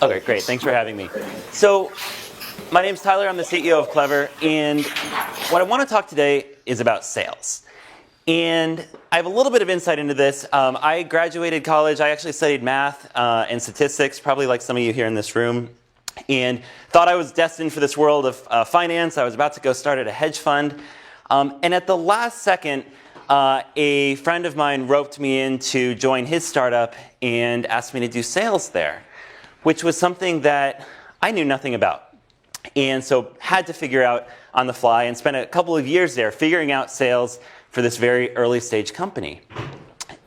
Okay, great. Thanks for having me. So, my name's Tyler. I'm the CEO of Clever, and what I want to talk today is about sales. And I have a little bit of insight into this. I graduated college. I actually studied math and statistics, probably like some of you here in this room, and thought I was destined for this world of finance. I was about to go start at a hedge fund. And at the last second, a friend of mine roped me in to join his startup and asked me to do sales there, which was something that I knew nothing about. And so had to figure out on the fly and spent a couple of years there figuring out sales for this very early stage company.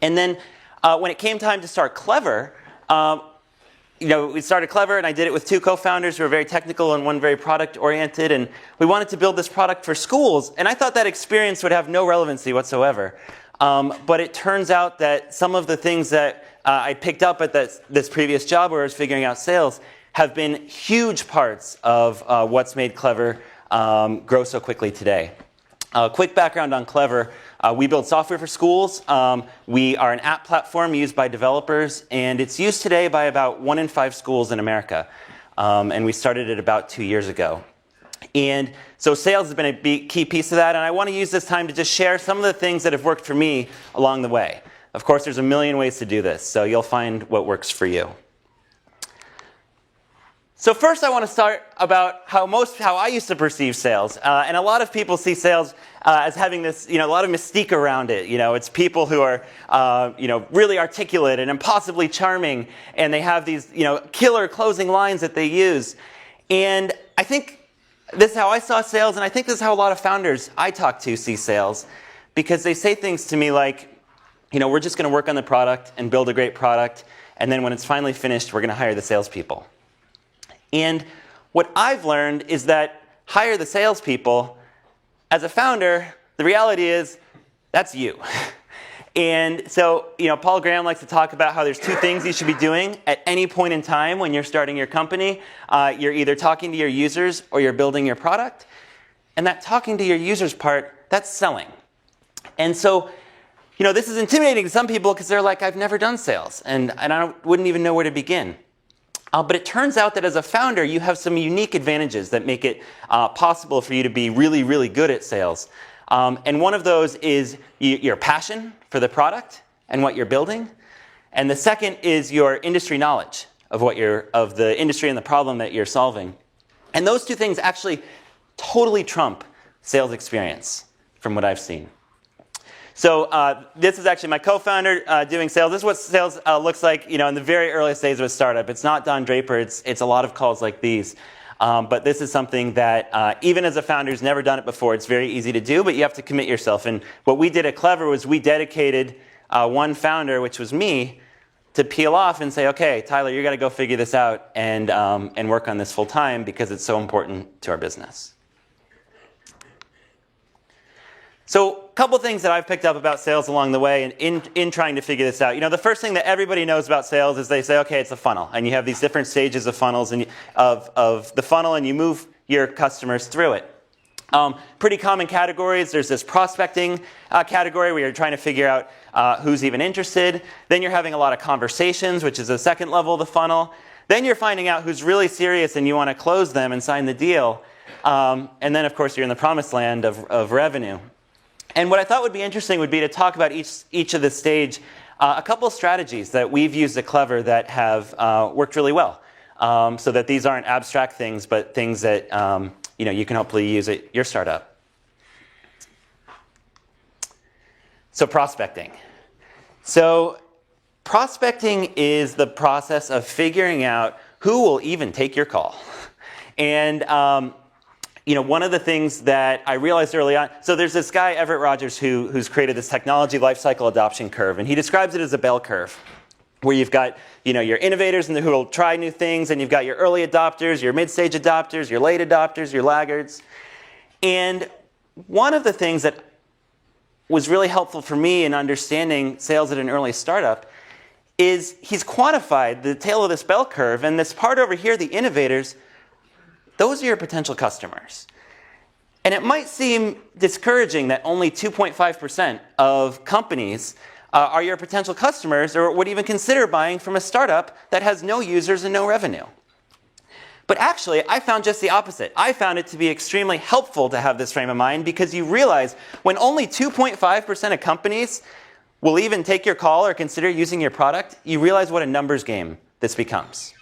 And then when it came time to start Clever, we started Clever, and I did it with two co-founders who were very technical and one very product oriented, and we wanted to build this product for schools, and I thought that experience would have no relevancy whatsoever. But it turns out that some of the things that I picked up at this previous job where I was figuring out sales have been huge parts of what's made Clever grow so quickly today. Quick background on Clever. We build software for schools. We are an app platform used by developers, and it's used today by about 1 in 5 schools in America. And we started it about 2 years ago. And so sales has been a key piece of that, and I want to use this time to just share some of the things that have worked for me along the way. Of course, there's a million ways to do this, so you'll find what works for you. So first I want to start about how I used to perceive sales. And a lot of people see sales as having this, a lot of mystique around it. It's people who are, really articulate and impossibly charming, and they have these, killer closing lines that they use. And I think this is how I saw sales, and I think this is how a lot of founders I talk to see sales, because they say things to me like, we're just going to work on the product and build a great product, and then when it's finally finished, we're going to hire the salespeople. And what I've learned is that hire the salespeople. As a founder, the reality is that's you. And so, Paul Graham likes to talk about how there's 2 things you should be doing at any point in time when you're starting your company. You're either talking to your users or you're building your product. And that talking to your users part, that's selling. And so, this is intimidating to some people because they're like, I've never done sales, and I wouldn't even know where to begin. But it turns out that as a founder, you have some unique advantages that make it possible for you to be really, really good at sales. And one of those is your passion for the product and what you're building. And the second is your industry knowledge of the industry and the problem that you're solving. And those 2 things actually totally trump sales experience from what I've seen. So this is actually my co-founder doing sales. This is what sales looks like, in the very earliest days of a startup. It's not Don Draper. It's a lot of calls like these. But this is something that even as a founder who's never done it before, it's very easy to do, but you have to commit yourself. And what we did at Clever was we dedicated one founder, which was me, to peel off and say, okay, Tyler, you got to go figure this out and work on this full time because it's so important to our business. So a couple things that I've picked up about sales along the way in trying to figure this out. The first thing that everybody knows about sales is they say, okay, it's a funnel. And you have these different stages of funnels and of the funnel, and you move your customers through it. Pretty common categories. There's this prospecting category where you're trying to figure out who's even interested. Then you're having a lot of conversations, which is the second level of the funnel. Then you're finding out who's really serious and you want to close them and sign the deal. And then, of course, you're in the promised land of revenue. And what I thought would be interesting would be to talk about each of this stage, a couple of strategies that we've used at Clever that have worked really well, so that these aren't abstract things, but things that you can hopefully use at your startup. So prospecting. So prospecting is the process of figuring out who will even take your call. And one of the things that I realized early on, so there's this guy, Everett Rogers, who's created this technology lifecycle adoption curve, and he describes it as a bell curve, where you've got your innovators and who will try new things, and you've got your early adopters, your mid-stage adopters, your late adopters, your laggards. And one of the things that was really helpful for me in understanding sales at an early startup is he's quantified the tail of this bell curve, and this part over here, the innovators, those are your potential customers. And it might seem discouraging that only 2.5% of companies are your potential customers or would even consider buying from a startup that has no users and no revenue. But actually, I found just the opposite. I found it to be extremely helpful to have this frame of mind because you realize when only 2.5% of companies will even take your call or consider using your product, you realize what a numbers game this becomes.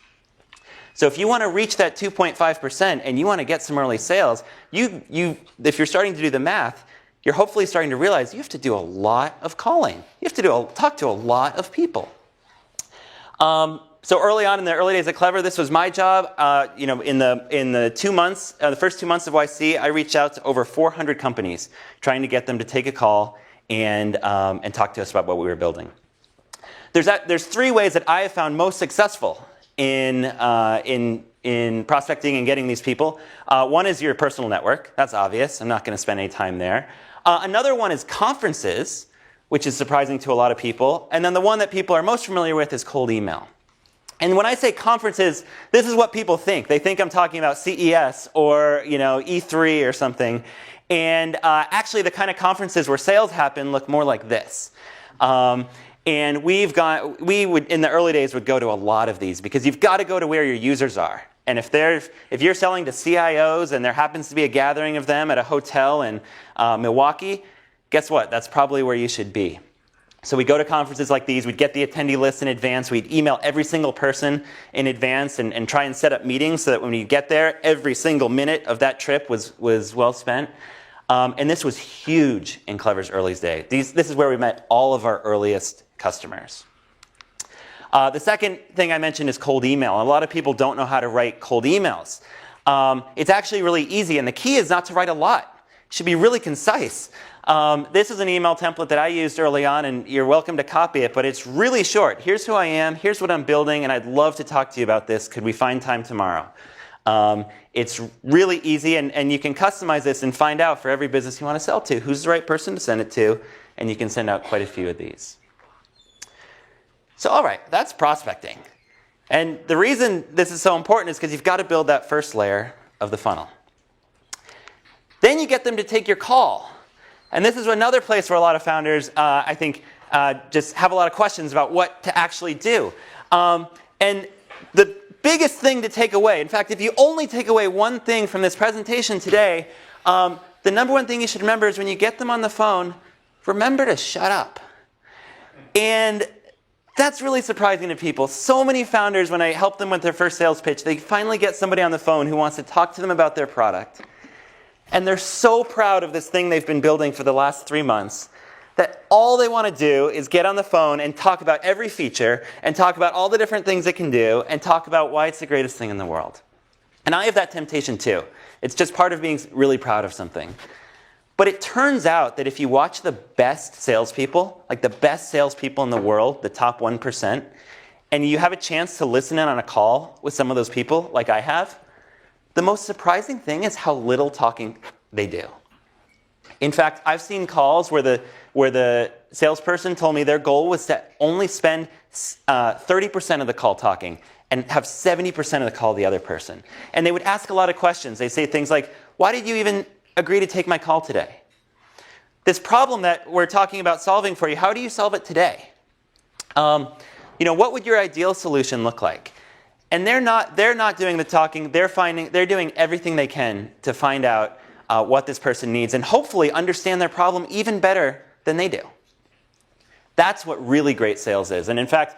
So if you want to reach that 2.5% and you want to get some early sales, if you're starting to do the math, you're hopefully starting to realize you have to do a lot of calling. You have to talk to a lot of people. So early on in the early days at Clever, this was my job. In the 2 months, the first 2 months of YC, I reached out to over 400 companies, trying to get them to take a call and talk to us about what we were building. There's 3 ways that I have found most successful in prospecting and getting these people. One is your personal network. That's obvious. I'm not going to spend any time there. Another one is conferences, which is surprising to a lot of people. And then the one that people are most familiar with is cold email. And when I say conferences, this is what people think. They think I'm talking about CES or E3 or something. And actually, the kind of conferences where sales happen look more like this. And we would in the early days would go to a lot of these because you've got to go to where your users are. And if you're selling to CIOs and there happens to be a gathering of them at a hotel in Milwaukee, guess what? That's probably where you should be. So we go to conferences like these, we'd get the attendee list in advance, we'd email every single person in advance and try and set up meetings so that when you get there, every single minute of that trip was well spent. And this was huge in Clever's early days. This is where we met all of our earliest customers. The second thing I mentioned is cold email. A lot of people don't know how to write cold emails. It's actually really easy, and the key is not to write a lot. It should be really concise. This is an email template that I used early on, and you're welcome to copy it, but it's really short. Here's who I am, here's what I'm building, and I'd love to talk to you about this. Could we find time tomorrow? It's really easy, and you can customize this and find out for every business you want to sell to who's the right person to send it to, and you can send out quite a few of these. So all right, that's prospecting. And the reason this is so important is because you've got to build that first layer of the funnel. Then you get them to take your call. And this is another place where a lot of founders, I think, just have a lot of questions about what to actually do. And the biggest thing to take away, in fact, if you only take away one thing from this presentation today, the number one thing you should remember is when you get them on the phone, remember to shut up. And that's really surprising to people. So many founders, when I help them with their first sales pitch, they finally get somebody on the phone who wants to talk to them about their product. And they're so proud of this thing they've been building for the last 3 months that all they want to do is get on the phone and talk about every feature and talk about all the different things it can do and talk about why it's the greatest thing in the world. And I have that temptation too. It's just part of being really proud of something. But it turns out that if you watch the best salespeople, like the best salespeople in the world, the top 1%, and you have a chance to listen in on a call with some of those people, like I have, the most surprising thing is how little talking they do. In fact, I've seen calls where the salesperson told me their goal was to only spend 30% of the call talking and have 70% of the call the other person. And they would ask a lot of questions. They'd say things like, why did you even agree to take my call today? This problem that we're talking about solving for you, how do you solve it today? What would your ideal solution look like? And they're not doing the talking. They're doing everything they can to find out what this person needs and hopefully understand their problem even better than they do. That's what really great sales is. And in fact,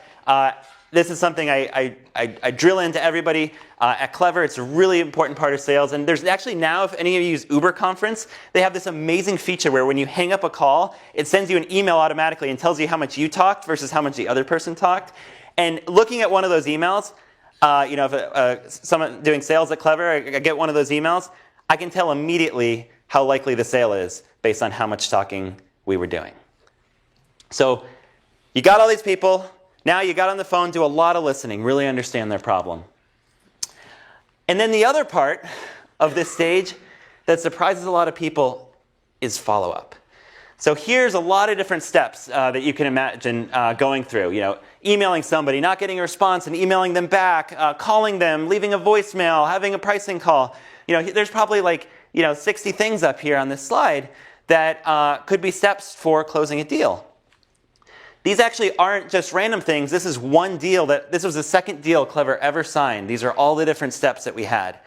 this is something I drill into everybody at Clever. It's a really important part of sales. And there's actually now, if any of you use Uber Conference, they have this amazing feature where when you hang up a call, it sends you an email automatically and tells you how much you talked versus how much the other person talked. And looking at one of those emails, if someone doing sales at Clever, I get one of those emails, I can tell immediately how likely the sale is based on how much talking we were doing. So you got all these people. Now you got on the phone, do a lot of listening, really understand their problem. And then the other part of this stage that surprises a lot of people is follow-up. So here's a lot of different steps that you can imagine going through. Emailing somebody, not getting a response, and emailing them back, calling them, leaving a voicemail, having a pricing call. There's probably 60 things up here on this slide that could be steps for closing a deal. These actually aren't just random things. This is one deal this was the second deal Clever ever signed. These are all the different steps that we had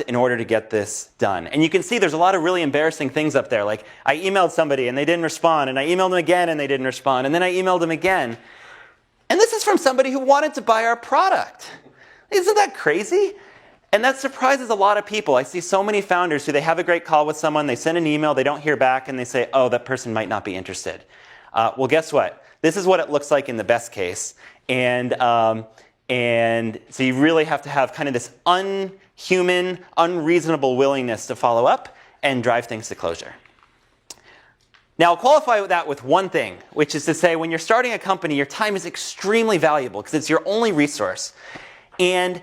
in order to get this done. And you can see there's a lot of really embarrassing things up there. Like I emailed somebody and they didn't respond, and I emailed them again and they didn't respond, and then I emailed them again. And this is from somebody who wanted to buy our product. Isn't that crazy? And that surprises a lot of people. I see so many founders who they have a great call with someone, they send an email, they don't hear back, and they say, oh, that person might not be interested. Well, guess what? This is what it looks like in the best case. And so you really have to have kind of this unhuman, unreasonable willingness to follow up and drive things to closure. Now, I'll qualify that with one thing, which is to say when you're starting a company, your time is extremely valuable because it's your only resource. And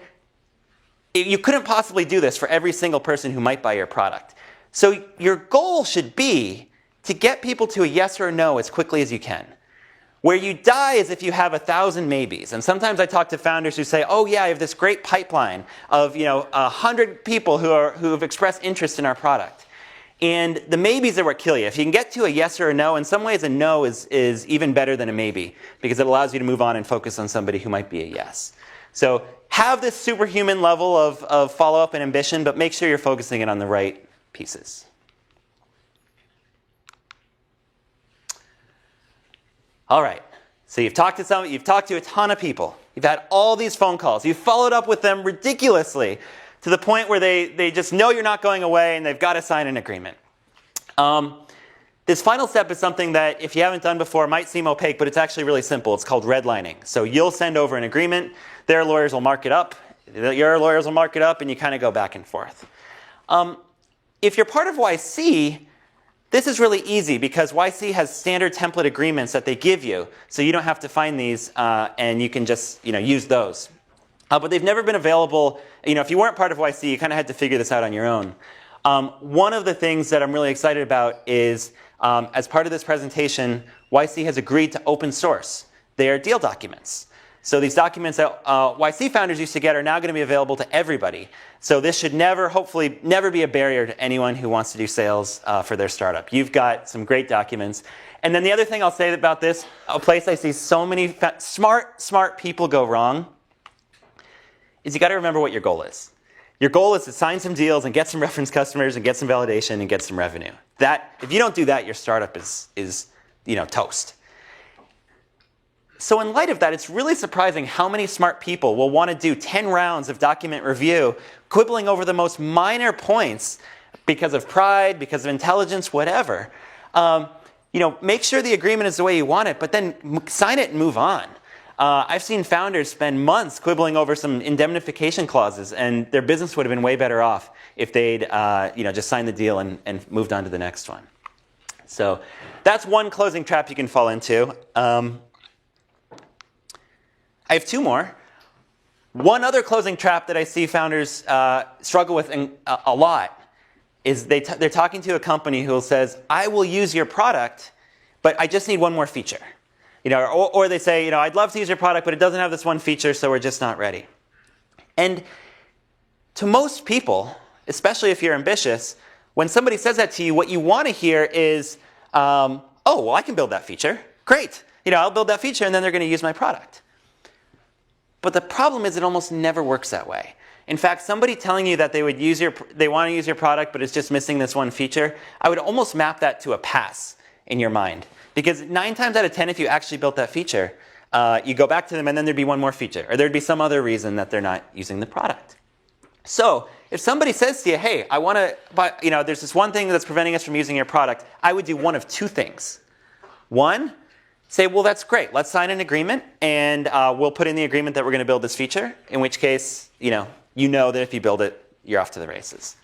you couldn't possibly do this for every single person who might buy your product. So your goal should be to get people to a yes or a no as quickly as you can. Where you die is if you have 1,000 maybes. And sometimes I talk to founders who say, oh yeah, I have this great pipeline of 100 people who have expressed interest in our product. And the maybes are what kill you. If you can get to a yes or a no, in some ways a no is even better than a maybe because it allows you to move on and focus on somebody who might be a yes. So have this superhuman level of follow-up and ambition, but make sure you're focusing it on the right pieces. All right, so you've talked to a ton of people. You've had all these phone calls. You've followed up with them ridiculously to the point where they just know you're not going away and they've got to sign an agreement. This final step is something that, if you haven't done before, might seem opaque, but it's actually really simple. It's called redlining. So you'll send over an agreement. Their lawyers will mark it up. Your lawyers will mark it up, and you kind of go back and forth. If you're part of YC, this is really easy because YC has standard template agreements that they give you, so you don't have to find these, and you can just use those. But they've never been available. If you weren't part of YC, you kind of had to figure this out on your own. One of the things that I'm really excited about is, as part of this presentation, YC has agreed to open source their deal documents. So these documents that YC founders used to get are now going to be available to everybody. So this should hopefully never be a barrier to anyone who wants to do sales for their startup. You've got some great documents. And then the other thing I'll say about this, a place I see so many smart people go wrong, is you got to remember what your goal is. Your goal is to sign some deals and get some reference customers and get some validation and get some revenue. If you don't do that, your startup is toast. So in light of that, it's really surprising how many smart people will want to do 10 rounds of document review, quibbling over the most minor points because of pride, because of intelligence, whatever. Make sure the agreement is the way you want it, but then sign it and move on. I've seen founders spend months quibbling over some indemnification clauses, and their business would have been way better off if they'd just signed the deal and moved on to the next one. So that's one closing trap you can fall into. I have two more. One other closing trap that I see founders struggle with a lot is they're talking to a company who says, I will use your product, but I just need one more feature. Or they say, I'd love to use your product, but it doesn't have this one feature, so we're just not ready. And to most people, especially if you're ambitious, when somebody says that to you, what you want to hear is, oh, well, I can build that feature. Great. I'll build that feature, and then they're going to use my product. But the problem is it almost never works that way. In fact, somebody telling you that they want to use your product, but it's just missing this one feature, I would almost map that to a pass in your mind. Because 9 times out of 10, if you actually built that feature, you go back to them and then there'd be one more feature. Or there'd be some other reason that they're not using the product. So if somebody says to you, hey, I want to buy, there's this one thing that's preventing us from using your product, I would do one of two things. One, say, well, that's great. Let's sign an agreement, and we'll put in the agreement that we're going to build this feature, in which case, you know that if you build it, you're off to the races.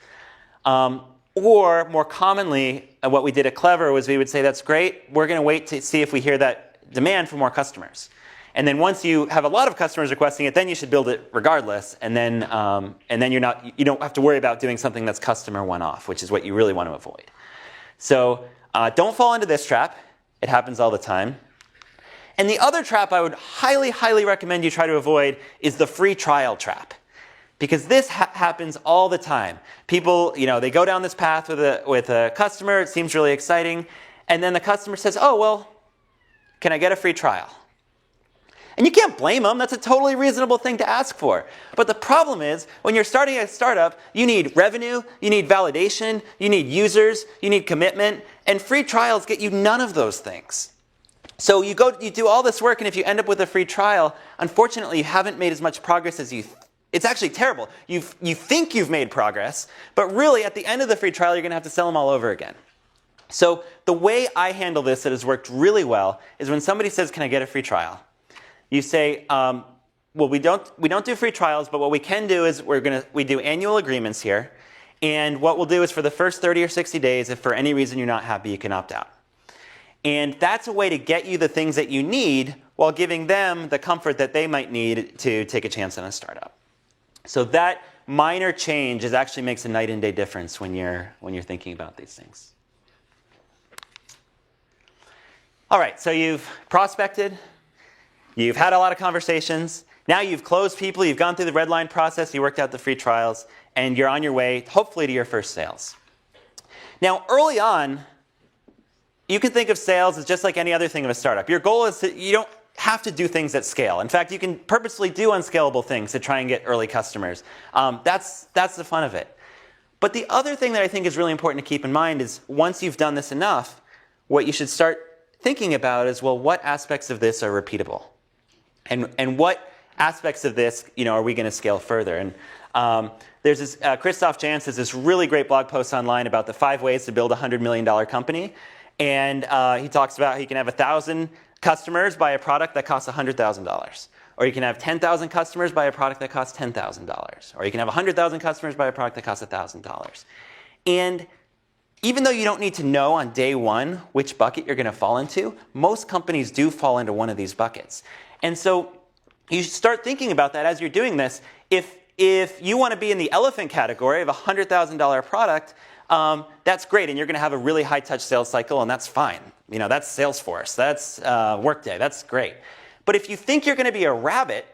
Or more commonly, what we did at Clever was we would say, that's great. We're going to wait to see if we hear that demand from more customers. And then once you have a lot of customers requesting it, then you should build it regardless. And then you don't have to worry about doing something that's customer one-off, which is what you really want to avoid. So don't fall into this trap. It happens all the time. And the other trap I would highly, highly recommend you try to avoid is the free trial trap. Because this happens all the time. People, they go down this path with a customer. It seems really exciting. And then the customer says, oh, well, can I get a free trial? And you can't blame them. That's a totally reasonable thing to ask for. But the problem is, when you're starting a startup, you need revenue, you need validation, you need users, you need commitment, and free trials get you none of those things. So you do all this work, and if you end up with a free trial, unfortunately, you haven't made as much progress as it's actually terrible. You think you've made progress, but really, at the end of the free trial, you're going to have to sell them all over again. So the way I handle this that has worked really well is when somebody says, can I get a free trial? You say, well, we don't do free trials, but what we can do is we do annual agreements here. And what we'll do is for the first 30 or 60 days, if for any reason you're not happy, you can opt out. And that's a way to get you the things that you need while giving them the comfort that they might need to take a chance on a startup. So that minor change actually makes a night and day difference when you're thinking about these things. All right, so you've prospected. You've had a lot of conversations. Now you've closed people. You've gone through the red line process. You worked out the free trials. And you're on your way, hopefully, to your first sales. Now, early on, you can think of sales as just like any other thing of a startup. Your goal is you don't have to do things at scale. In fact, you can purposely do unscalable things to try and get early customers. That's the fun of it. But the other thing that I think is really important to keep in mind is once you've done this enough, what you should start thinking about is, well, what aspects of this are repeatable? And what aspects of this, are we going to scale further? And there's this, Christoph Jans has this really great blog post online about the 5 ways to build a $100 million company. And he talks about he can have 1,000 customers buy a product that costs $100,000. Or you can have 10,000 customers buy a product that costs $10,000. Or you can have 100,000 customers buy a product that costs $1,000. And even though you don't need to know on day one which bucket you're going to fall into, most companies do fall into one of these buckets. And so you should start thinking about that as you're doing this. If you want to be in the elephant category of a $100,000 product, that's great, and you're going to have a really high-touch sales cycle, and that's fine. That's Salesforce, that's Workday, that's great. But if you think you're going to be a rabbit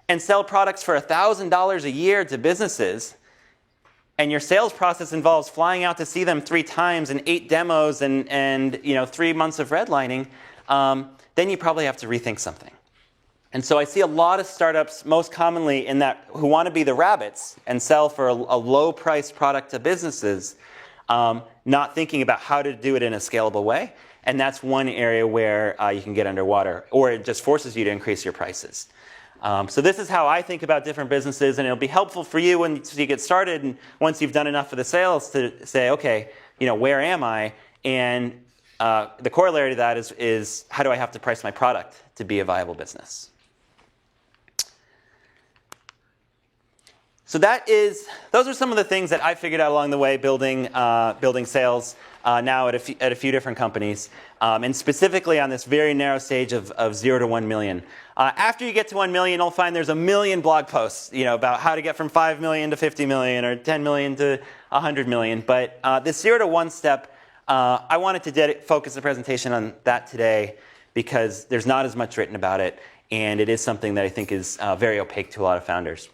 and sell products for $1,000 a year to businesses, and your sales process involves flying out to see them 3 times and 8 demos and 3 months of redlining, then you probably have to rethink something. And so I see a lot of startups, most commonly who want to be the rabbits and sell for a low-priced product to businesses, not thinking about how to do it in a scalable way. And that's one area where you can get underwater, or it just forces you to increase your prices. So this is how I think about different businesses, and it'll be helpful for you when you get started and once you've done enough of the sales to say, okay, where am I? And the corollary to that is how do I have to price my product to be a viable business? So those are some of the things that I figured out along the way building sales now at a few different companies, and specifically on this very narrow stage of 0 to 1 million. After you get to 1 million, you'll find there's a million blog posts, about how to get from 5 million to 50 million or 10 million to 100 million. But this 0 to 1 step, I wanted to focus the presentation on that today because there's not as much written about it, and it is something that I think is very opaque to a lot of founders.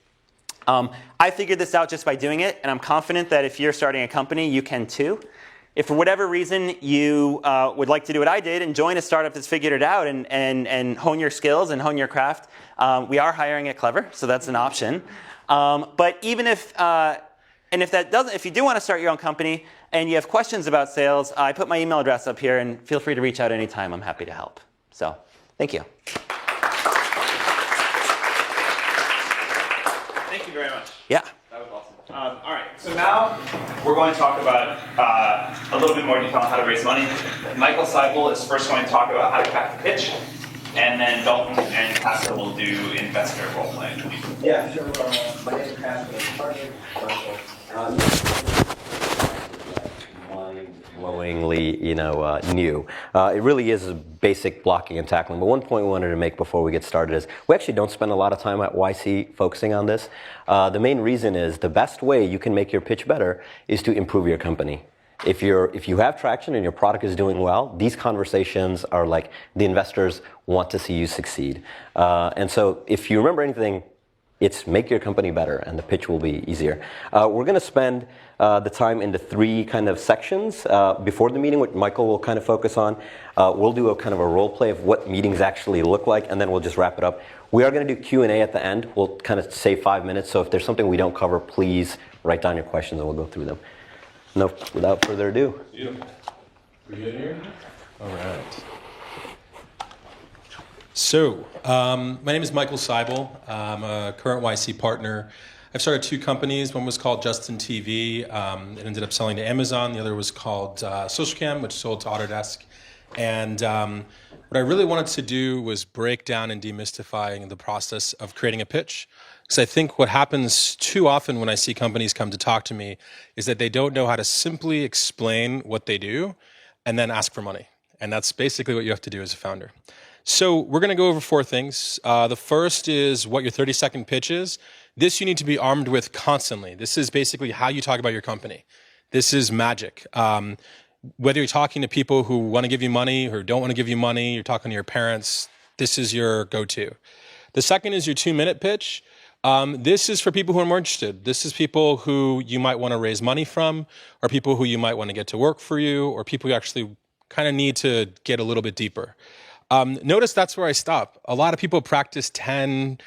I figured this out just by doing it, and I'm confident that if you're starting a company, you can too. If for whatever reason you would like to do what I did and join a startup that's figured it out and hone your skills and hone your craft, we are hiring at Clever, so that's an option. But even if you do want to start your own company and you have questions about sales, I put my email address up here, and feel free to reach out anytime. I'm happy to help. So, thank you. Thank you very much. Yeah. That was awesome. All right, so now we're going to talk about a little bit more detail on how to raise money. Michael Seibel is first going to talk about how to craft a pitch, and then Dalton and Pascal will do investor role play. Yeah, sure. My name is Pascal. Mind-blowingly, new. It really is a basic blocking and tackling. But one point we wanted to make before we get started is we actually don't spend a lot of time at YC focusing on this. The main reason is the best way you can make your pitch better is to improve your company. If you have traction and your product is doing well, these conversations are like the investors want to see you succeed. And so if you remember anything It's make your company better, and the pitch will be easier. We're going to spend the time into 3 kind of sections before the meeting, which Michael will kind of focus on. We'll do a kind of a role play of what meetings actually look like, and then we'll just wrap it up. We are going to do Q&A at the end. We'll kind of save 5 minutes, so if there's something we don't cover, please write down your questions and we'll go through them. No, without further ado. Beautiful. We good here? All right. So, my name is Michael Seibel. I'm a current YC partner. I've started 2 companies. One was called Justin TV. It ended up selling to Amazon. The other was called SocialCam, which sold to Autodesk. And what I really wanted to do was break down and demystify the process of creating a pitch. Because I think what happens too often when I see companies come to talk to me is that they don't know how to simply explain what they do and then ask for money. And that's basically what you have to do as a founder. So we're going to go over 4 things. The first is what your 30-second pitch is. This you need to be armed with constantly. This is basically how you talk about your company. This is magic. Whether you're talking to people who want to give you money or don't want to give you money, you're talking to your parents, this is your go-to. The second is your 2-minute pitch. This is for people who are more interested. This is people who you might want to raise money from, or people who you might want to get to work for you, or people who actually kind of need to get a little bit deeper. Notice that's where I stop. A lot of people practice 10,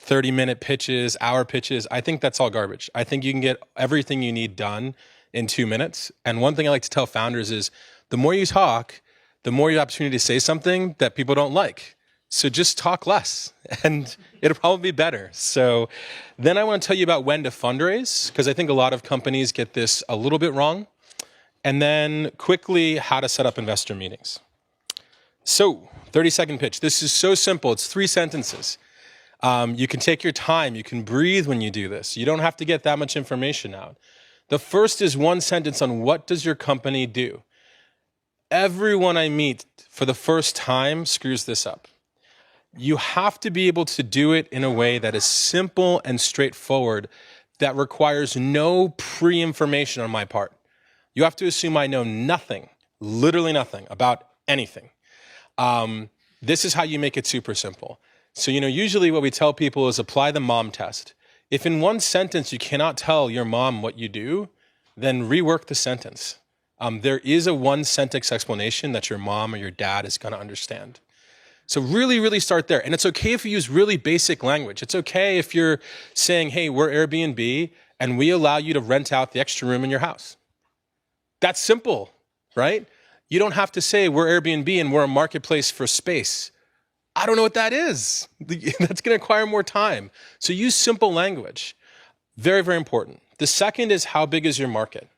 30-minute pitches, hour pitches. I think that's all garbage. I think you can get everything you need done in 2 minutes. And one thing I like to tell founders is the more you talk, the more you have opportunity to say something that people don't like. So just talk less and it'll probably be better. So then I want to tell you about when to fundraise, because I think a lot of companies get this a little bit wrong. And then quickly how to set up investor meetings. So 30-second pitch. This is so simple. It's 3 sentences. You can take your time. You can breathe when you do this. You don't have to get that much information out. The first is 1 sentence on what does your company do. Everyone I meet for the first time screws this up. You have to be able to do it in a way that is simple and straightforward, that requires no pre-information on my part. You have to assume I know nothing, literally nothing, about anything. This is how you make it super simple. So, usually what we tell people is apply the mom test. If in 1 sentence you cannot tell your mom what you do, then rework the sentence. There is a 1-sentence explanation that your mom or your dad is going to understand. So really, really start there. And it's okay if you use really basic language. It's okay if you're saying, hey, we're Airbnb and we allow you to rent out the extra room in your house. That's simple, right? You don't have to say we're Airbnb and we're a marketplace for space. I don't know what that is. That's going to require more time. So use simple language. Very, very important. The second is how big is your market?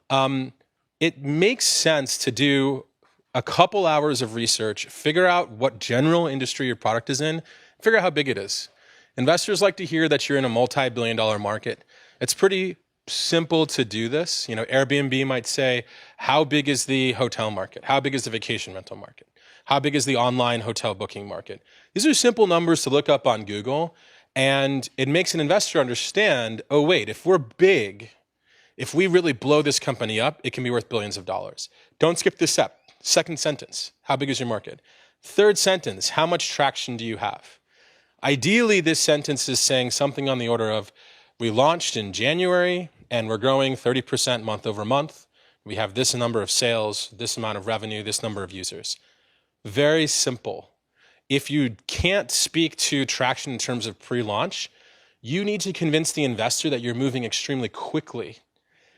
It makes sense to do a couple hours of research, figure out what general industry your product is in, figure out how big it is. Investors like to hear that you're in a multi-billion-dollar market. It's pretty simple to do this. Airbnb might say, how big is the hotel market? How big is the vacation rental market? How big is the online hotel booking market? These are simple numbers to look up on Google, and it makes an investor understand, oh wait, if we're big, if we really blow this company up, it can be worth billions of dollars. Don't skip this step. Second sentence, how big is your market? Third sentence, how much traction do you have? Ideally, this sentence is saying something on the order of, we launched in January and we're growing 30% month over month. We have this number of sales, this amount of revenue, this number of users. Very simple. If you can't speak to traction in terms of pre-launch, you need to convince the investor that you're moving extremely quickly.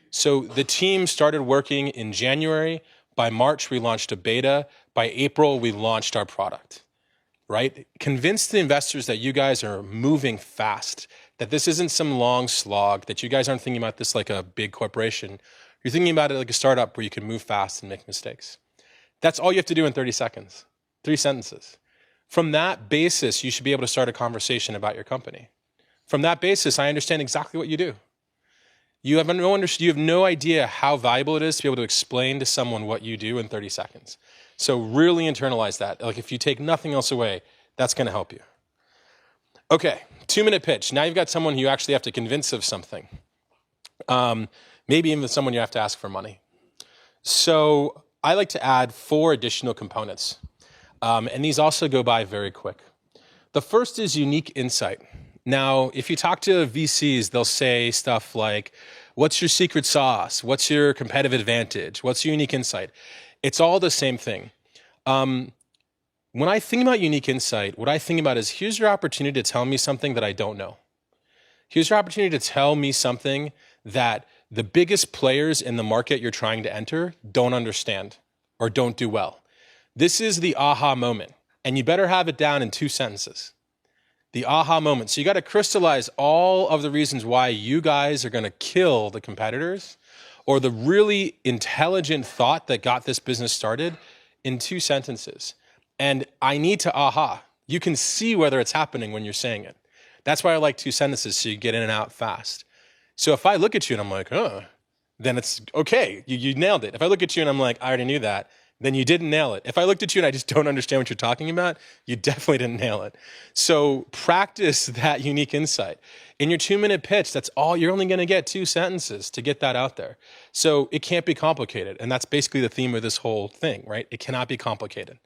So the team started working in January. By March, we launched a beta. By April, we launched our product, right? Convince the investors that you guys are moving fast, that this isn't some long slog, that you guys aren't thinking about this like a big corporation. You're thinking about it like a startup where you can move fast and make mistakes. That's all you have to do in 30 seconds, 3 sentences. From that basis, you should be able to start a conversation about your company. From that basis, I understand exactly what you do. You have no idea how valuable it is to be able to explain to someone what you do in 30 seconds. So really internalize that. Like if you take nothing else away, that's going to help you. Okay, 2-minute pitch. Now you've got someone you actually have to convince of something. Maybe even someone you have to ask for money. So I like to add 4 additional components. And these also go by very quick. The first is unique insight. Now, if you talk to VCs, they'll say stuff like, what's your secret sauce? What's your competitive advantage? What's your unique insight? It's all the same thing. When I think about unique insight, what I think about is, here's your opportunity to tell me something that I don't know. Here's your opportunity to tell me something that the biggest players in the market you're trying to enter don't understand or don't do well. This is the aha moment, and you better have it down in 2 sentences. The aha moment. So you got to crystallize all of the reasons why you guys are going to kill the competitors, or the really intelligent thought that got this business started, in 2 sentences. And I need to aha. You can see whether it's happening when you're saying it. That's why I like 2 sentences, so you get in and out fast. So if I look at you and I'm like, then it's okay. You nailed it. If I look at you and I'm like, I already knew that, then you didn't nail it. If I looked at you and I just don't understand what you're talking about, you definitely didn't nail it. So practice that unique insight. In your 2-minute pitch, that's all, you're only going to get 2 sentences to get that out there. So it can't be complicated. And that's basically the theme of this whole thing, right? It cannot be complicated.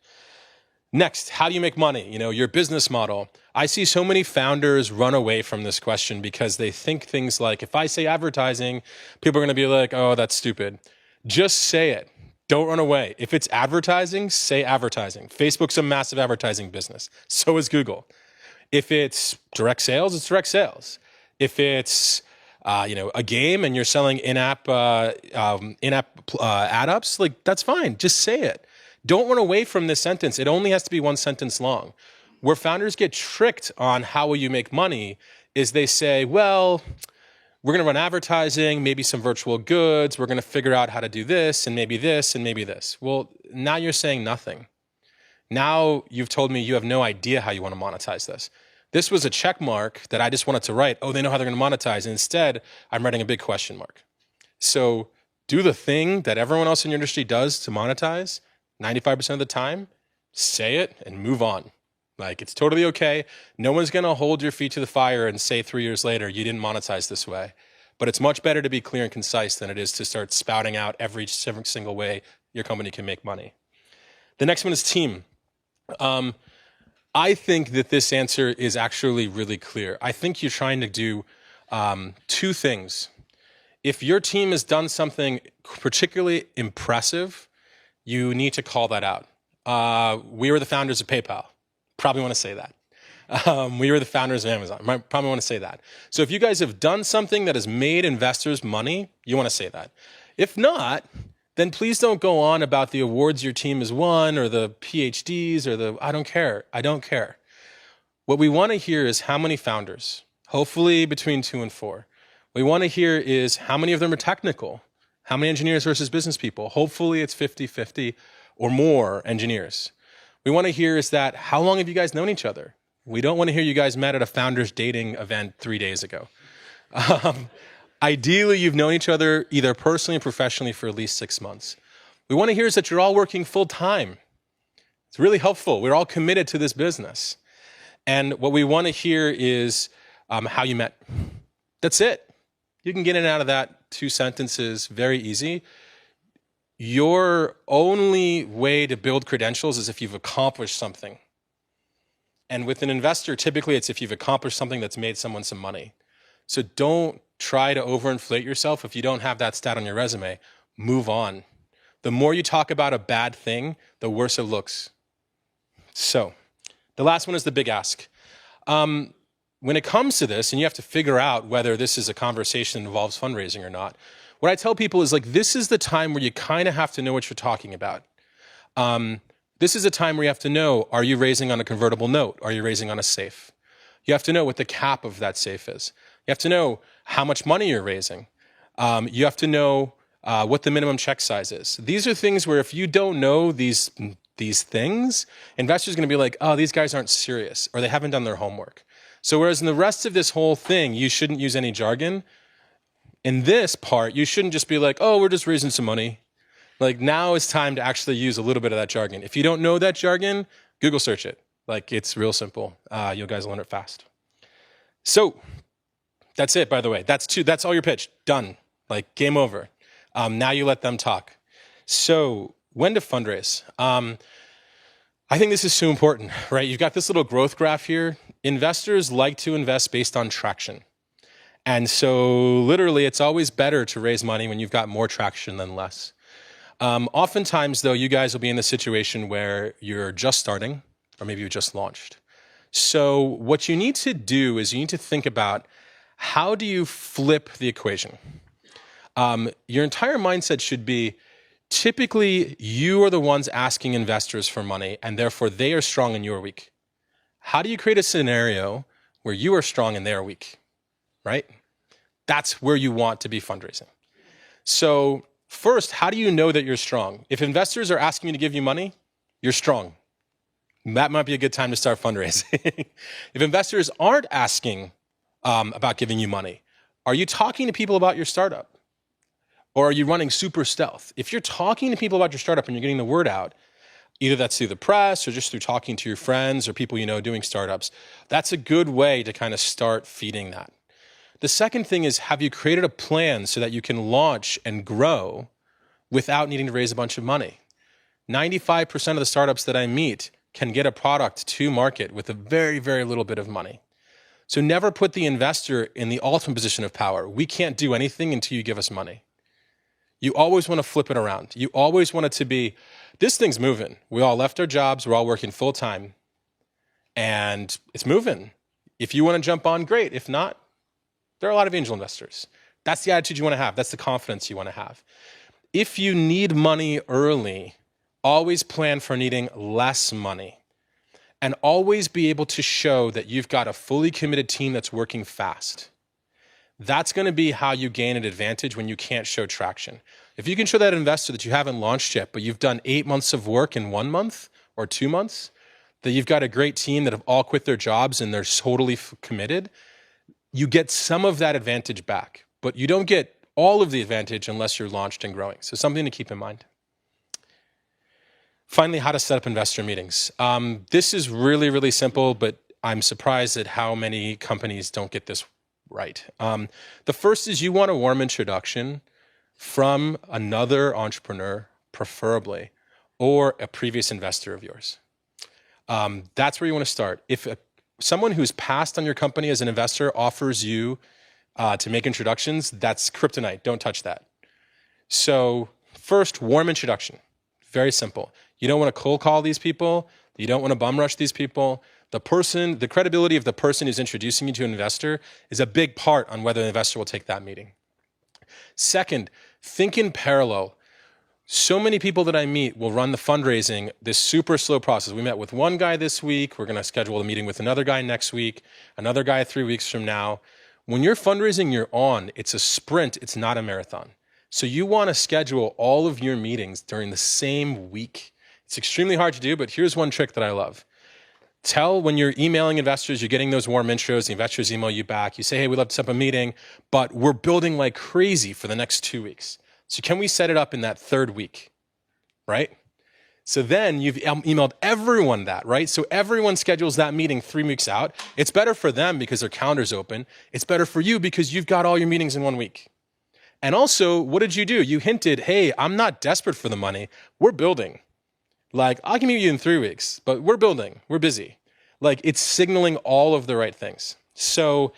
Next, how do you make money? Your business model. I see so many founders run away from this question because they think things like, if I say advertising, people are going to be like, oh, that's stupid. Just say it. Don't run away. If it's advertising, say advertising. Facebook's a massive advertising business. So is Google. If it's direct sales, it's direct sales. If it's a game and you're selling in-app ad-ups, that's fine. Just say it. Don't run away from this sentence. It only has to be 1 sentence long. Where founders get tricked on how will you make money is they say, well, we're going to run advertising, maybe some virtual goods. We're going to figure out how to do this and maybe this and maybe this. Well, now you're saying nothing. Now you've told me you have no idea how you want to monetize this. This was a check mark that I just wanted to write. Oh, they know how they're going to monetize. And instead, I'm writing a big question mark. So do the thing that everyone else in your industry does to monetize 95% of the time, say it and move on. It's totally okay. No one's going to hold your feet to the fire and say 3 years later, you didn't monetize this way. But it's much better to be clear and concise than it is to start spouting out every single way your company can make money. The next one is team. I think that this answer is actually really clear. I think you're trying to do 2 things. If your team has done something particularly impressive, you need to call that out. We were the founders of PayPal. Probably want to say that. We were the founders of Amazon. Probably want to say that. So if you guys have done something that has made investors money, you want to say that. If not, then please don't go on about the awards your team has won or the PhDs or I don't care. I don't care. What we want to hear is how many founders, hopefully between 2 and 4. What we want to hear is how many of them are technical. How many engineers versus business people? Hopefully it's 50-50 or more engineers. We want to hear is that how long have you guys known each other? We don't want to hear you guys met at a founders dating event 3 days ago. Ideally, you've known each other either personally or professionally for at least 6 months. We want to hear is that you're all working full time. It's really helpful. We're all committed to this business. And what we want to hear is how you met. That's it. You can get in and out of that 2 sentences very easy. Your only way to build credentials is if you've accomplished something. And with an investor, typically it's if you've accomplished something that's made someone some money. So don't try to overinflate yourself. If you don't have that stat on your resume, move on. The more you talk about a bad thing, the worse it looks. So the last one is the big ask. When it comes to this, and you have to figure out whether this is a conversation that involves fundraising or not, what I tell people is this is the time where you kind of have to know what you're talking about. This is a time where you have to know, are you raising on a convertible note? Are you raising on a safe? You have to know what the cap of that safe is. You have to know how much money you're raising. You have to know what the minimum check size is. These are things where if you don't know these things, investors are going to be like, oh, these guys aren't serious, or they haven't done their homework. So whereas in the rest of this whole thing, you shouldn't use any jargon, in this part, you shouldn't just be like, oh, we're just raising some money. Now it's time to actually use a little bit of that jargon. If you don't know that jargon, Google search it. It's real simple. You guys will learn it fast. So that's it, by the way. That's all your pitch. Done. Game over. Now you let them talk. So when to fundraise? I think this is so important, right? You've got this little growth graph here. investors like to invest based on traction. And so literally, it's always better to raise money when you've got more traction than less. Oftentimes, though, you guys will be in the situation where you're just starting, or maybe you just launched. So what you need to do is you need to think about, how do you flip the equation? Your entire mindset should be, typically, you are the ones asking investors for money, and therefore they are strong and you are weak. How do you create a scenario where you are strong and they are weak, right? That's where you want to be fundraising. So first, how do you know that you're strong? If investors are asking you to give you money, you're strong. That might be a good time to start fundraising. If investors aren't asking about giving you money, are you talking to people about your startup? Or are you running super stealth? If you're talking to people about your startup and you're getting the word out, either that's through the press or just through talking to your friends or people you know doing startups, that's a good way to kind of start feeding that. The second thing is, have you created a plan so that you can launch and grow without needing to raise a bunch of money? 95% of the startups that I meet can get a product to market with a very, very little bit of money. So never put the investor in the ultimate position of power. We can't do anything until you give us money. You always want to flip it around. You always want it to be, this thing's moving. We all left our jobs. We're all working full time. And it's moving. If you want to jump on, great. If not, there are a lot of angel investors. That's the attitude you want to have. That's the confidence you want to have. If you need money early, always plan for needing less money. And always be able to show that you've got a fully committed team that's working fast. That's going to be how you gain an advantage when you can't show traction. If you can show that investor that you haven't launched yet, but you've done 8 months of work in 1 month or 2 months, that you've got a great team that have all quit their jobs and they're totally committed, you get some of that advantage back. But you don't get all of the advantage unless you're launched and growing. So something to keep in mind. Finally, how to set up investor meetings. This is really, really simple, but I'm surprised at how many companies don't get this right. The first is, you want a warm introduction from another entrepreneur, preferably, or a previous investor of yours. That's where you want to start. If someone who's passed on your company as an investor offers you to make introductions, that's kryptonite. Don't touch that. So first, warm introduction. Very simple. You don't want to cold call these people. You don't want to bum rush these people. The credibility of the person who's introducing you to an investor is a big part on whether the investor will take that meeting. Second, think in parallel. So many people that I meet will run the fundraising, this super slow process. We met with one guy this week. We're going to schedule a meeting with another guy next week, another guy 3 weeks from now. When you're fundraising, you're on. It's a sprint. It's not a marathon. So you want to schedule all of your meetings during the same week. It's extremely hard to do, but here's one trick that I love. Tell when you're emailing investors, you're getting those warm intros, the investors email you back. You say, hey, we'd love to set up a meeting, but we're building like crazy for the next 2 weeks. So can we set it up in that third week, right? So then you've emailed everyone that, right? So everyone schedules that meeting 3 weeks out. It's better for them because their calendar's open. It's better for you because you've got all your meetings in 1 week. And also, what did you do? You hinted, hey, I'm not desperate for the money. We're building. Like, I can meet you in 3 weeks, but we're building. We're busy. Like, it's signaling all of the right things. So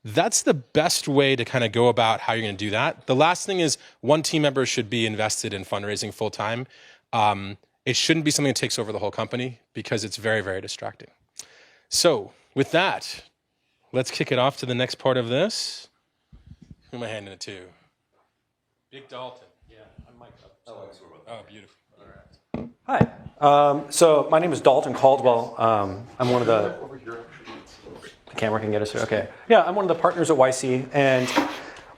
that's the best way to kind of go about how you're going to do that. The last thing is, one team member should be invested in fundraising full time. It shouldn't be something that takes over the whole company because it's very, very distracting. So with that, let's kick it off to the next part of this. Who am I handing it to? Big Dalton. Yeah, I'm Mike. Oh, beautiful. All right. Hi. So my name is Dalton Caldwell. I'm one of the camera can get us here. Okay. Yeah, I'm one of the partners at YC, and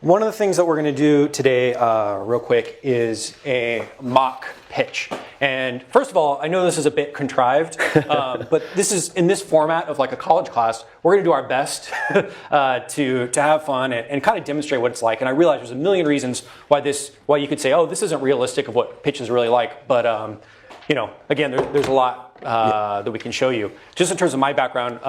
one of the things that we're going to do today, real quick, is a mock pitch. And first of all, I know this is a bit contrived, but this is in this format of like a college class. We're going to do our best to have fun and kind of demonstrate what it's like. And I realize there's a million reasons why you could say, oh, this isn't realistic of what pitch is really like. But you know, again, there's a lot that we can show you. Just in terms of my background.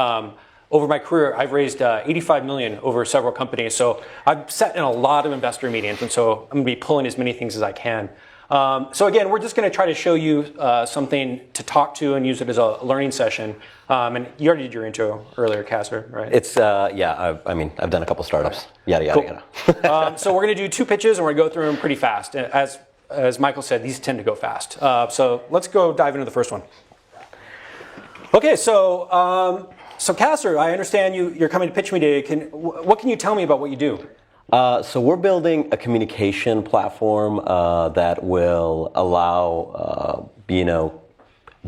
Over my career, I've raised $85 million over several companies. So I've sat in a lot of investor meetings, and so I'm going to be pulling as many things as I can. So again, we're just going to try to show you something to talk to and use it as a learning session. And you already did your intro earlier, Kasser, right? It's, I mean, I've done a couple startups. Yada, yada, yada. So we're going to do 2 pitches, and we're going to go through them pretty fast. As Michael said, these tend to go fast. So let's go dive into the first one. Okay, so Kasser, I understand you're coming to pitch me today. What can you tell me about what you do? So we're building a communication platform that will allow,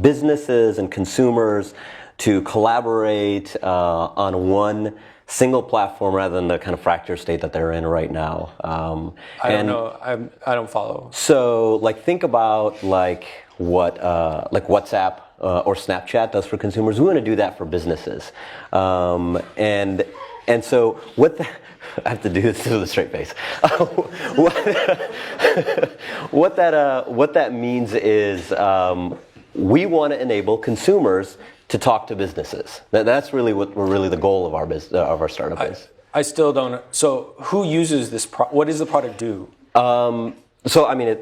businesses and consumers to collaborate on one single platform rather than the kind of fractured state that they're in right now. I don't know. I don't follow. So, think about what WhatsApp or Snapchat does for consumers. We want to do that for businesses, and so what the I have to do this with a straight face. What that means is we want to enable consumers to talk to businesses. That's really the goal of our startup is. I still don't. So who uses this? What does the product do? So I mean,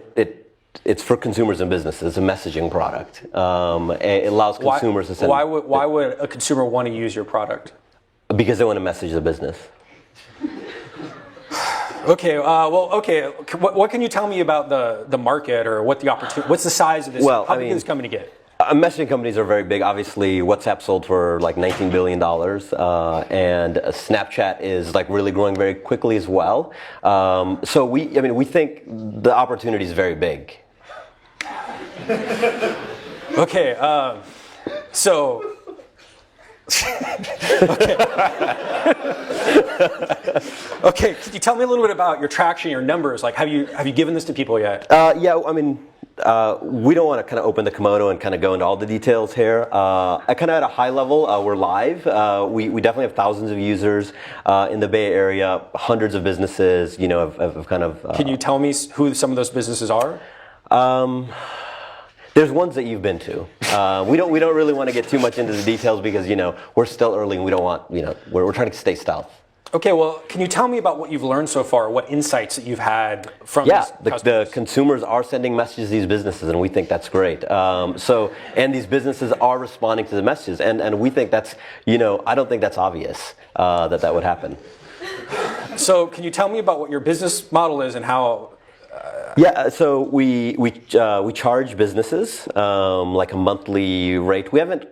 it's for consumers and businesses. It's a messaging product. It allows consumers to send. Why would a consumer want to use your product? Because they want to message the business. Okay. Okay. What can you tell me about the market or what the opportunity? What's the size of this? Well, how big is this company get? Messaging companies are very big. Obviously, WhatsApp sold for $19 billion, and Snapchat is really growing very quickly as well. So we think the opportunity is very big. Okay. So. Okay. Okay. Can you tell me a little bit about your traction, your numbers? Have you given this to people yet? Yeah. I mean. We don't want to kind of open the kimono and kind of go into all the details here. At at a high level, we're live. We definitely have thousands of users in the Bay Area, hundreds of businesses. Have kind of. Can you tell me who some of those businesses are? There's ones that you've been to. We don't really want to get too much into the details because we're still early and we don't want we're trying to stay stealth. Okay, well, can you tell me about what you've learned so far? What insights that you've had from these customers? The consumers are sending messages to these businesses, and we think that's great. And these businesses are responding to the messages, and we think that's, I don't think that's obvious that would happen. So, can you tell me about what your business model is and how? So we charge businesses a monthly rate. We haven't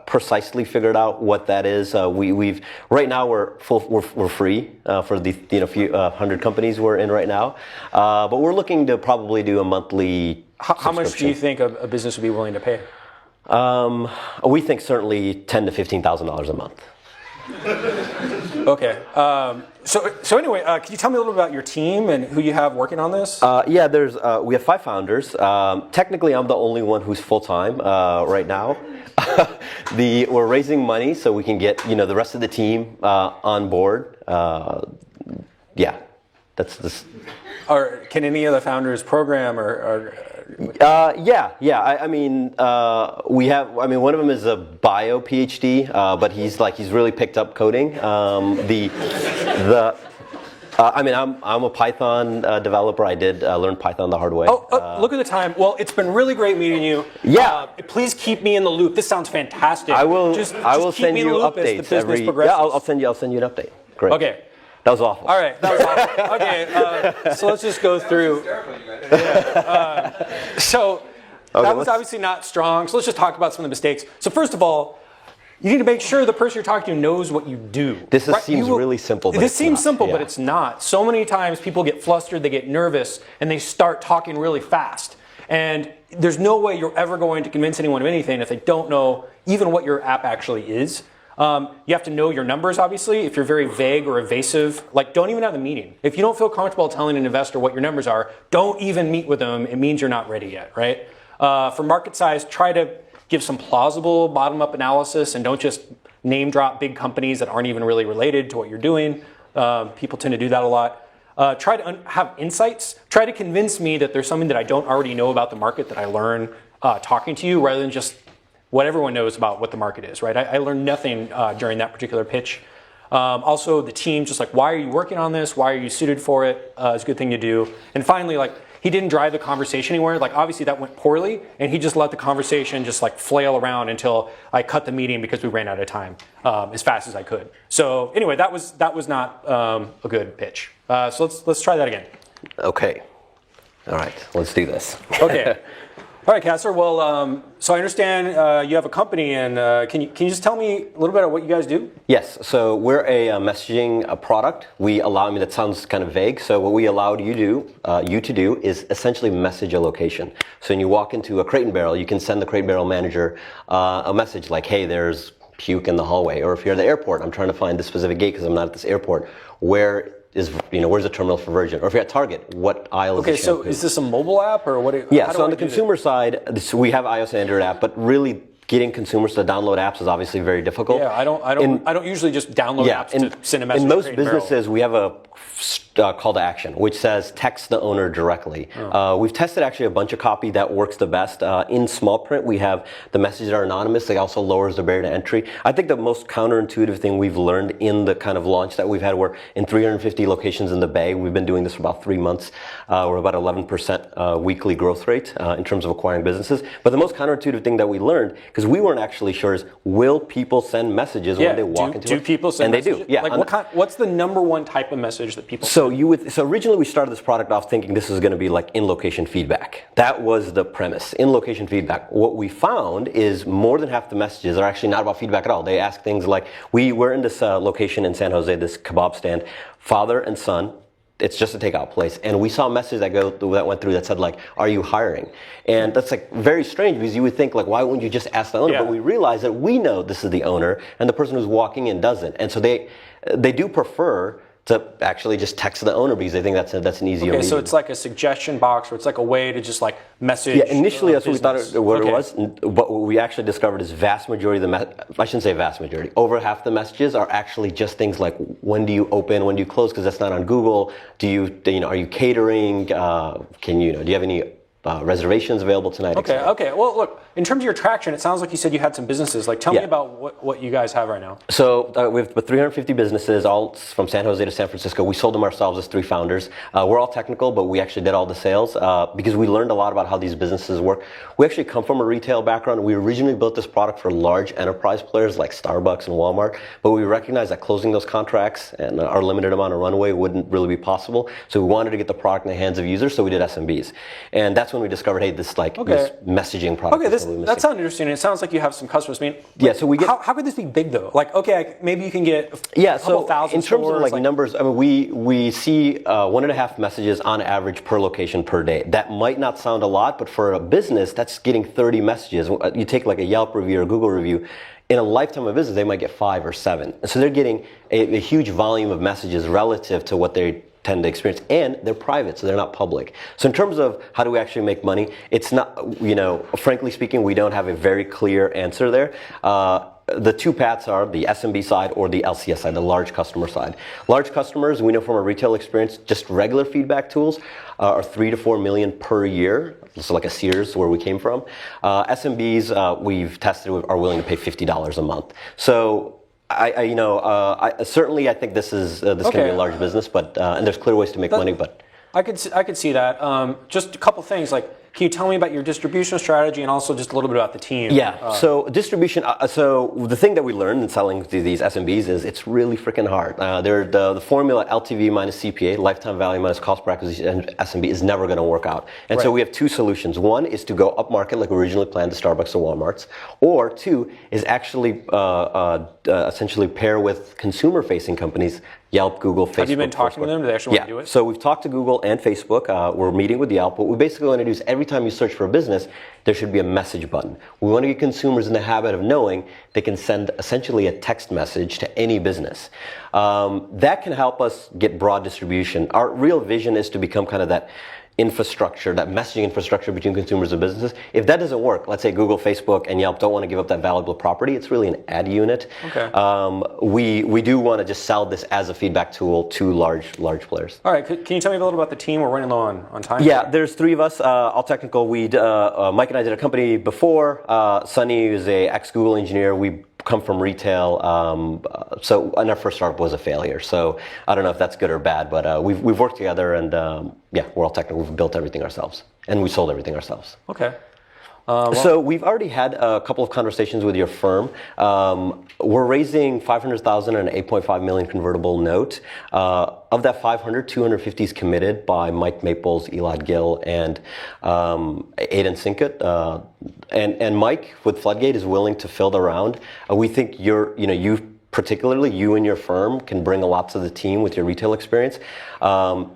precisely figured out what that is. We've right now we're free for the few 100 companies we're in right now, but we're looking to probably do a monthly. How much do you think a business would be willing to pay? We think certainly $10,000 to $15,000 a month. Okay. So anyway, can you tell me a little bit about your team and who you have working on this? We have 5 founders. Technically, I'm the only one who's full time right now. We're raising money so we can get the rest of the team on board. That's this. Or can any of the founders program or? I mean, we have. I mean, one of them is a bio PhD, but he's really picked up coding. I mean, I'm a Python developer. I did learn Python the hard way. Look at the time. Well, it's been really great meeting you. Yeah. Please keep me in the loop. This sounds fantastic. I will. I will keep send me in you the loop updates as the business progresses. Yeah, I'll send you an update. Great. Okay. That was awful. All right, that was awful. Okay, so let's just go through. That was obviously not strong. So let's just talk about some of the mistakes. So first of all, you need to make sure the person you're talking to knows what you do. This seems really simple. But this seems simple, yeah. But it's not. So many times people get flustered, they get nervous, and they start talking really fast. And there's no way you're ever going to convince anyone of anything if they don't know even what your app actually is. You have to know your numbers, obviously. If you're very vague or evasive, don't even have the meeting. If you don't feel comfortable telling an investor what your numbers are, don't even meet with them. It means you're not ready yet, right? For market size, try to give some plausible bottom-up analysis and don't just name drop big companies that aren't even really related to what you're doing. People tend to do that a lot. Try to have insights. Try to convince me that there's something that I don't already know about the market that I learn talking to you rather than just what everyone knows about what the market is, right? I learned nothing during that particular pitch. Also, the team, just like, why are you working on this? Why are you suited for it? It's a good thing to do. And finally, like, he didn't drive the conversation anywhere. Like, obviously that went poorly, and he just let the conversation just like flail around until I cut the meeting because we ran out of time as fast as I could. So anyway, that was not a good pitch. So let's try that again. Okay. All right. Let's do this. Okay. All right, Casser. Well, so I understand you have a company, and can you just tell me a little bit about what you guys do? Yes. So we're a messaging product. We allow. I mean, that sounds kind of vague. So what we allowed you to do is essentially message a location. So when you walk into a Crate and Barrel, you can send the Crate and Barrel manager a message like, "Hey, there's puke in the hallway," or if you're at the airport, "I'm trying to find this specific gate because I'm not at this airport. Where's the terminal for Virgin?" Or if you're at Target, what aisle is the shampoo? Okay, so is this a mobile app or what? Yeah, so on the consumer side, we have iOS and Android app, but really getting consumers to download apps is obviously very difficult. Yeah, I don't usually just download apps to send a message. In most businesses, we have a call to action, which says text the owner directly. We've tested actually a bunch of copy that works the best. In small print, we have the messages are anonymous. It also lowers the barrier to entry. I think the most counterintuitive thing we've learned in the kind of launch that we've had, we're in 350 locations in the Bay. We've been doing this for about 3 months. We're about 11% weekly growth rate in terms of acquiring businesses. But the most counterintuitive thing that we learned, because we weren't actually sure, is will people send messages when they walk into it? Do people send messages? And they do, yeah. Like what's the number one type of message that people send? So originally we started this product off thinking this was going to be like in-location feedback. That was the premise, in-location feedback. What we found is more than half the messages are actually not about feedback at all. They ask things like, we were in this location in San Jose, this kebab stand, father and son. It's just a takeout place. And we saw a message that went through that said like, are you hiring? And that's like very strange because you would think like, why wouldn't you just ask the owner? Yeah. But we realized that we know this is the owner and the person who's walking in doesn't. And so they do prefer to actually just text the owner because they think that's an easier. Okay, so it's like a suggestion box, or it's like a way to just like message. Yeah, initially that's business. what we thought it was. But what we actually discovered is vast majority of I shouldn't say vast majority, over half the messages are actually just things like, when do you open, when do you close, because that's not on Google. Are you catering? Do you have any reservations available tonight? Okay. Well, look, in terms of your traction, it sounds like you said you had some businesses. Like, tell me about what you guys have right now. So we have 350 businesses, all from San Jose to San Francisco. We sold them ourselves as 3 founders. We're all technical, but we actually did all the sales because we learned a lot about how these businesses work. We actually come from a retail background. We originally built this product for large enterprise players like Starbucks and Walmart, but we recognized that closing those contracts and our limited amount of runway wouldn't really be possible. So we wanted to get the product in the hands of users, so we did SMBs. And that's when we discovered, hey, this messaging product. Okay, that sounds interesting. It sounds like you have some customers. I mean, so we get. How could this be big though? Like, okay, maybe you can get a couple thousand in terms stores, of like numbers, I mean, we see 1.5 messages on average per location per day. That might not sound a lot, but for a business, that's getting 30 messages. You take like a Yelp review or Google review. In a lifetime of business, they might get 5 or 7. So they're getting a huge volume of messages relative to what they tend to experience, and they're private, so they're not public. So in terms of how do we actually make money, it's not, frankly speaking, we don't have a very clear answer there. The 2 paths are the SMB side or the LCS side, the large customer side. Large customers, we know from our retail experience, just regular feedback tools are 3 to 4 million per year. So like a Sears, where we came from. SMBs, we've tested, are willing to pay $50 a month. So I certainly think this is going to be a large business, but and there's clear ways to make money. But I could see that. Just a couple things. Like, can you tell me about your distribution strategy and also just a little bit about the team? Yeah. So distribution. So the thing that we learned in selling to these SMBs is it's really freaking hard. The formula LTV minus CPA, lifetime value minus cost per acquisition, SMB is never going to work out. And so we have 2 solutions. One is to go up market like we originally planned to Starbucks or Walmart's, or 2 is actually essentially pair with consumer-facing companies. Yelp, Google, Facebook. Have you been talking to them? Do they actually want to do it? So we've talked to Google and Facebook. We're meeting with Yelp. What we basically want to do is every time you search for a business, there should be a message button. We want to get consumers in the habit of knowing they can send essentially a text message to any business. That can help us get broad distribution. Our real vision is to become kind of that infrastructure, that messaging infrastructure between consumers and businesses. If that doesn't work, let's say Google, Facebook, and Yelp don't want to give up that valuable property, it's really an ad unit. Okay. We do want to just sell this as a feedback tool to large players. All right. Can you tell me a little about the team? We're running low on time. Yeah, there's 3 of us, all technical. Mike and I did a company before. Sonny is a ex-Google engineer. We come from retail. So and our first startup was a failure. So I don't know if that's good or bad, but we've worked together, and yeah, we're all technical. We've built everything ourselves, and we sold everything ourselves. Okay. So we've already had a couple of conversations with your firm. We're raising $500,000 and an $8.5 million convertible note. Of that 500, 250 is committed by Mike Maples, Elad Gill, and Aidan Sinkett. And Mike with Floodgate is willing to fill the round. We think particularly you and your firm can bring a lot to the team with your retail experience.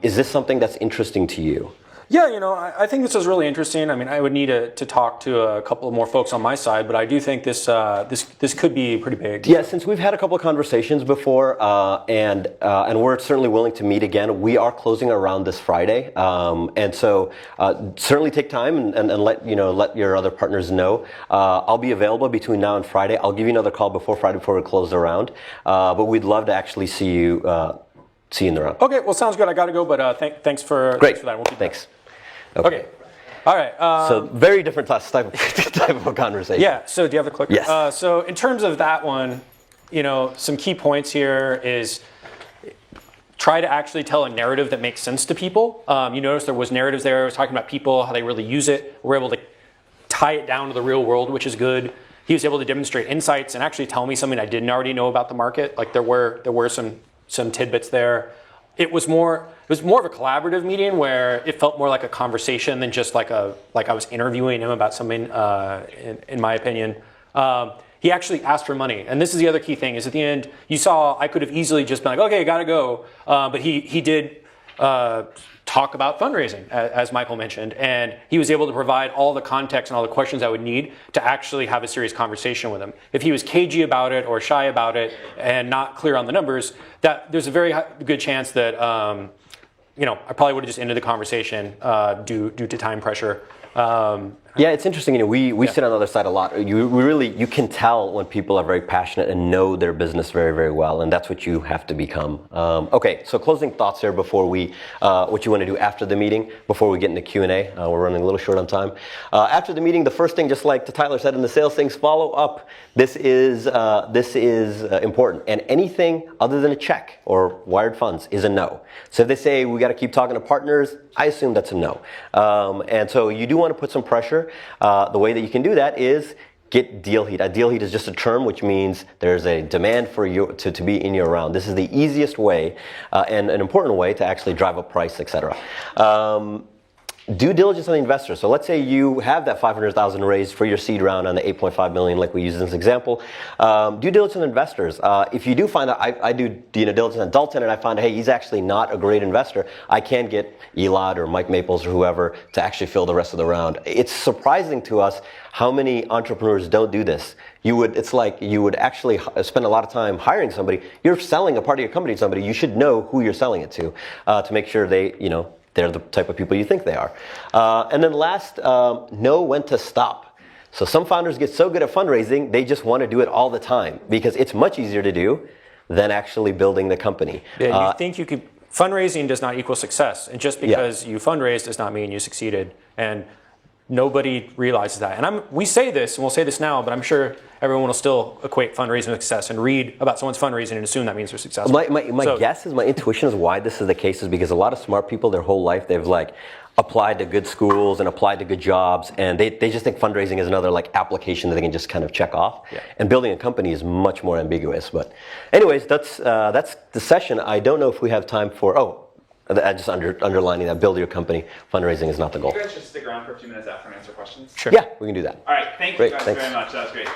Is this something that's interesting to you? Yeah, I think this is really interesting. I mean, I would need to talk to a couple more folks on my side, but I do think this could be pretty big. Yeah, since we've had a couple of conversations before, and we're certainly willing to meet again. We are closing around this Friday, and so certainly take time and let your other partners know. I'll be available between now and Friday. I'll give you another call before Friday before we close the round. But we'd love to actually see you in the round. Okay, well, sounds good. I got to go, but thanks for that. We'll keep Thanks. Okay. All right. So very different type of a conversation. Yeah. So do you have the clicker? Yes. So in terms of that one, some key points here is try to actually tell a narrative that makes sense to people. You notice there was narratives there. I was talking about people, how they really use it. We're able to tie it down to the real world, which is good. He was able to demonstrate insights and actually tell me something I didn't already know about the market. Like there were some tidbits there. It was more of a collaborative meeting where it felt more like a conversation than just like I was interviewing him about something. In my opinion, he actually asked for money, and this is the other key thing. Is at the end you saw I could have easily just been like, okay, gotta go, but he did talk about fundraising, as Michael mentioned, and he was able to provide all the context and all the questions I would need to actually have a serious conversation with him. If he was cagey about it or shy about it and not clear on the numbers, that there's a very good chance that I probably would have just ended the conversation due to time pressure. Yeah, it's interesting. We sit on the other side a lot. You can tell when people are very passionate and know their business very, very well, and that's what you have to become. Okay, so closing thoughts here before what you want to do after the meeting, before we get into Q&A. We're running a little short on time. After the meeting, the first thing, just like Tyler said in the sales things, follow up. This is important, and anything other than a check or wired funds is a no. So if they say we got to keep talking to partners, I assume that's a no. And so you do want to put some pressure. The way that you can do that is get deal heat. A deal heat is just a term which means there's a demand for you to be in your round. This is the easiest way and an important way to actually drive up price, etc. Due diligence on the investor. So let's say you have that $500,000 raised for your seed round on the $8.5 million, like we used in this example. Due diligence on investors. If you do find out, I do diligence on Dalton, and I find, hey, he's actually not a great investor, I can get Elad or Mike Maples or whoever to actually fill the rest of the round. It's surprising to us how many entrepreneurs don't do this. It's like you would actually spend a lot of time hiring somebody. You're selling a part of your company to somebody. You should know who you're selling it to make sure they're the type of people you think they are. And then last, know when to stop. So some founders get so good at fundraising, they just want to do it all the time because it's much easier to do than actually building the company. Yeah, you think you could. Fundraising does not equal success. And just because you fundraise does not mean you succeeded. And nobody realizes that. And we say this, and we'll say this now, but I'm sure everyone will still equate fundraising with success and read about someone's fundraising and assume that means they're successful. My intuition is why this is the case is because a lot of smart people, their whole life, they've applied to good schools and applied to good jobs, and they just think fundraising is another application that they can just kind of check off. Yeah. And building a company is much more ambiguous. But anyways, that's the session. I don't know if we have time for, just underlining that build your company, fundraising is not the goal. You guys should stick around for a few minutes after and answer questions. Sure. Yeah, we can do that. All right, thank you guys very much. That was great.